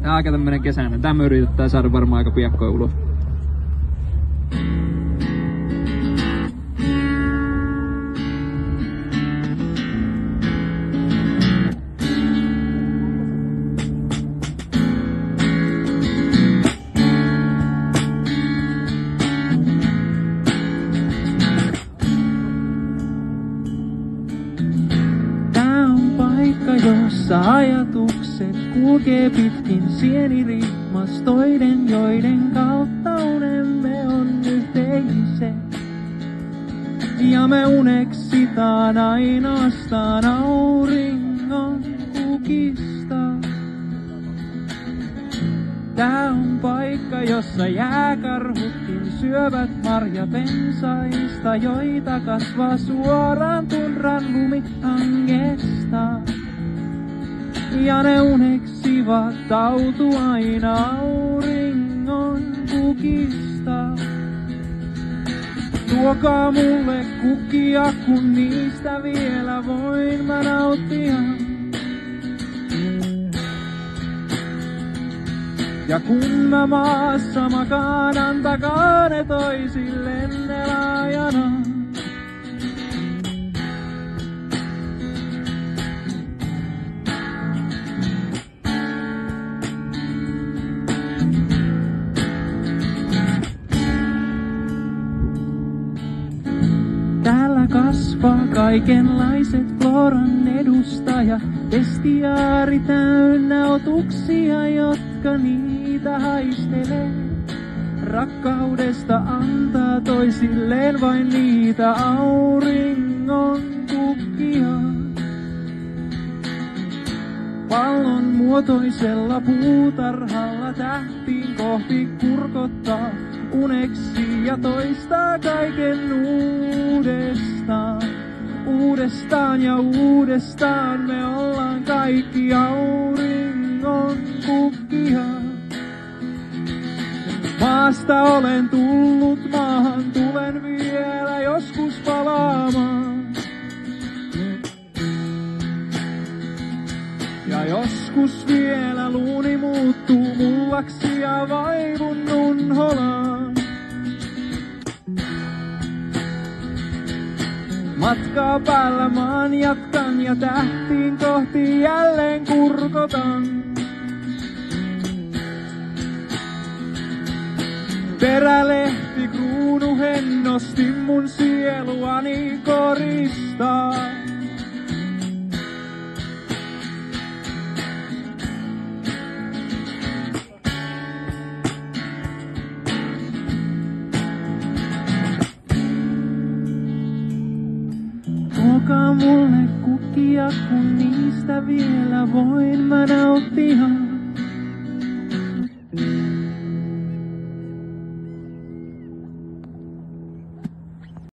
Tää on aika tämmönen kesäinen. Tää me yritetään saada varmaan aika piakkoin ulos. Jossa ajatukset kulkee pitkin sienirihmastoiden, joiden kautta unemme on yhteiset. Ja me uneksitaan ainoastaan auringon kukista. Tää on paikka, jossa jääkarhutkin syövät marjapensaista, joita kasvaa suoraan tundran lumihangesta. Ja ne uneksivat tautu aina auringon kukista. Tuokaa mulle kukia, kun niistä vielä voin mä nauttia. Ja kun mä maassa makaan, antakaa ne toisillenne laajana. Täällä kasvaa kaikenlaiset floran edustaja, bestiaari täynnä otuksia, jotka niitä haistelee. Rakkaudesta antaa toisilleen vain niitä auringon kukkia. Pallon muotoisella puutarhalla tähtiin kohti kurkottaa uneksi ja toistaa kaiken uudestaan. Uudestaan ja uudestaan me ollaan kaikki auringon kukkia. Maasta olen tullut, maahan tulen vielä joskus palaamaan. Ja joskus vielä luuni muuttuu mullaksi ja vaivun unholaan. Matkaa päällä maan jatkan ja tähtiin kohti jälleen kurkotan. Perälehti kruunuhen nosti mun sieluani koristaa. Tuokaa mulle kukia, kun niistä vielä voin mä nauttia.